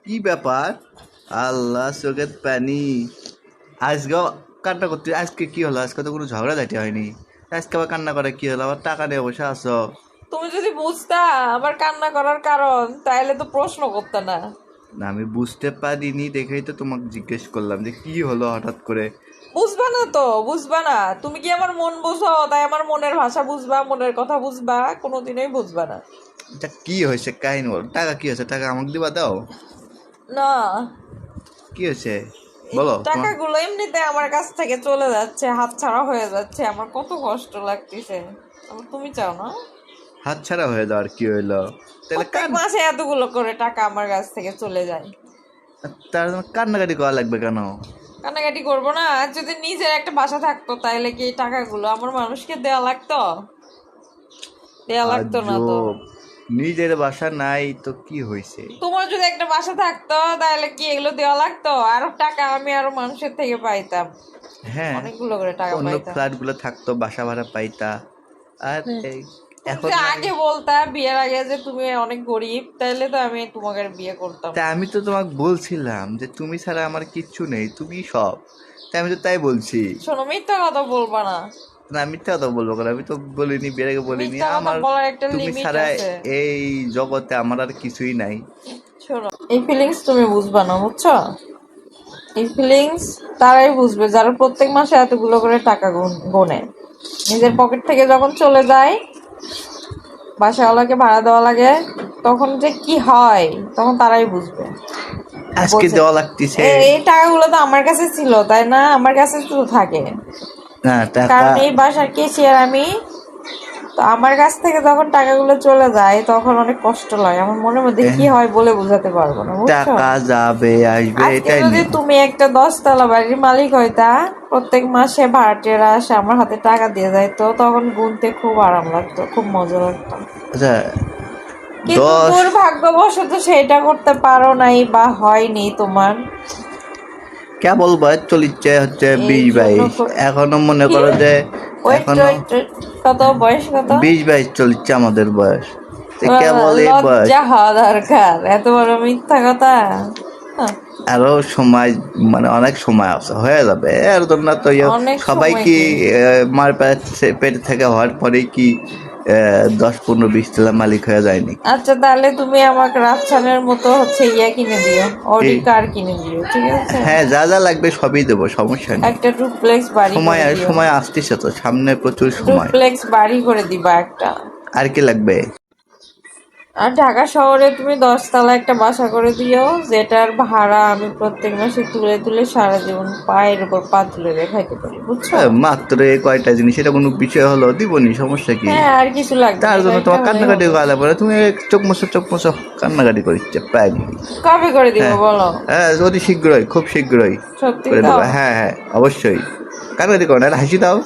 কি ব্যাপার? আল্লাহ চোখের পানি। আজকে কান্না করতে, আজকে কি হলো? আজকে তো কোনো ঝগড়া ঝাঁটি হয়নি, আজকে আবার কান্না করে কি হলো? আবার টাকা নিয়ে বসে আছো? তুমি যদি বুঝতা আমার কান্না করার কারণ তাহলে তো প্রশ্ন করতে না। না, আমি বুঝতে পারিনি দেখেই তো তোমাকে জিজ্ঞেস করলাম যে কি হলো হঠাৎ করে। বুঝবা না তো, বুঝবা না। তুমি কি আমার মন বোঝো? তাই আমার মনের ভাষা বুঝবা, মনের কথা বুঝবা? কোনোদিনই বুঝবা না। এটা কি হয়েছে কাহিনী বলো। টাকা কি হয়েছে? টাকা আমাকে দিবা, দাও। না, কি হয়েছে এই বলো তোমার। টাকাগুলো এমনিতে আমার কাছ থেকে চলে যাচ্ছে, হাতছাড়া হয়ে যাচ্ছে, আমার কত কষ্ট লাগতেছে। তুমি চাও না হাত ছাড়া হয়ে যাওয়ার কি হইলো? তাহলে প্রত্যেক মাসে এতগুলো করে টাকা আমার কাছ থেকে চলে যায়? তার কান্নাকাটি করা লাগবে কেন? কান্নাকাটি করবো না? আর যদি নিজের একটা বাসা থাকতো তাহলে কি এই টাকাগুলো আমার মানুষকে দেওয়া লাগতো? দেওয়া লাগতো না তো। আজব, নিজের বাসা নাই তো কি হয়েছে? তোমার যদি একটা বাসা থাকতো তাহলে কি এগুলো দেওয়া লাগতো? আরো টাকা আমি আরো মানুষের থেকে পাইতাম, হ্যাঁ, অনেকগুলো করে টাকা অন্য পাইতাম। ফ্ল্যাট গুলো থাকতো, বাসা ভাড়া পাইতা। আর তুমি এখন যে নাই। আগে বলতা বিয়ের আগে যে তুমি অনেক গরিব, তাইলে তো আমি তোমাকে আর বিয়ে করতাম তা না। আমি তো তোমাকে বলছিলাম যে তুমি ছাড়া আমার কিচ্ছু নেই, তুমি সব। তাই আমি তো তাই বলছি। শোনো, মিথ্যা কথা বলবা না। না, মিথ্যা কথা বলবো কেন? আমি তো বলিনি, বিয়ের আগে বলিনি মিথ্যা কথা আমার। বলার একটা তুমি লিমিট ছাড়া আছে। এই জগতে আমার আর কিছুই নাই। শোনো, এই ফিলিংস তুমি বুঝবা না, বুঝছো? এই ফিলিংস তারাই বুঝবে যারা প্রত্যেক মাসে এতগুলো করে টাকা গোনে। নিজের পকেট থেকে যখন চলে যায়, বাসাওয়ালাকে ভাড়া দেওয়া লাগে, তখন যে কি হয় তখন তারাই বুঝবে। আজকে বোঝে। দেওয়া লাগতেছে। এই টাকাগুলো তো আমার কাছে ছিল, তাই না? আমার কাছে তো থাকে, না, টাকা। কারণ এই বাসার কেসিয়ার আমি। তো আমার কাছ থেকে যখন টাকাগুলো চলে যায় তখন অনেক কষ্ট লাগে, আমার মনের মধ্যে কি হয় বলে বোঝাতে পারবো না, বুঝছো? টাকা যাবে আসবে আজকে এটাই যদি নিয়ম। তুমি একটা 10 তলা বাড়ির মালিক হইতা, প্রত্যেক মাসে ভাড়াটিয়ারা আসে আমার হাতে টাকা দিয়ে যাইতো, তখন গুনতে খুব আরাম লাগতো, খুব মজা লাগতো। আচ্ছা, কিন্তু 10। দুর্ভাগ্যবশত সেটা করতে পারো নাই বা হয়নি তোমার। কেবল বয়স চলিচ্ছে হচ্ছে এই 20-22, জন্য এখনো মনে কি? করো যে ওয়েট এখনো ওয়েট ওয়েট, কত বয়স কত? 20-22 চলছে আমাদের বয়স। তো তোমার কেবল এই বয়স। লজ্জা হওয়া দরকার, এত বড় মিথ্যা কথা। হ্যাঁ, আরো সময়, মানে অনেক সময় আছে, হয়ে যাবে এর জন্য তো অনেক সবাই সময় কি কি? মার পেট থেকে হওয়ার পরেই কি 10-15-20 তলা মালিক হয়ে যায়নি? আচ্ছা, তাহলে তুমি আমাকে রাফসানের মতো ইয়া কিনে দিও, কি? অডি কার কিনে দিও, ঠিক আছে? হ্যাঁ, যা যা লাগবে সবই দেবো, সমস্যা নেই। একটা ডুপ্লেক্স বাড়ি সময় করে আর দিও। সময় আসতেছে তো, সামনে প্রচুর সময়। ডুপ্লেক্স বাড়ি করে দিবা একটা। আর কি লাগবে? আর ঢাকা শহরে তুমি 10 তলা একটা বাসা করে দিও, যেটার ভাড়া আমি প্রত্যেক মাসে তুলে তুলে সারা জীবন পায়ের উপর পা তুলে দেখাইতে পারি, বুঝছো? মাত্র এই কয়টা জিনিস, এটা কোনো বিষয় হলো? দিবনি, সমস্যা কি? হ্যাঁ, আর কিছু লাগবে না, তার জন্য কয়েকটা তোমার হলেই কান্নাকাটি হবে। করা লাগবে না। তুমি চোখ মুছো কান্নাকাটি করিচ্ছে পাগলি। কবে করে দিব হ্যাঁ, বলো? হ্যাঁ, অতি শীঘ্রই, খুব শীঘ্রই সত্যি করে তো? দেবো। হ্যাঁ, হ্যাঁ, অবশ্যই। কান্নাকাটি করো না, হাসি দাও।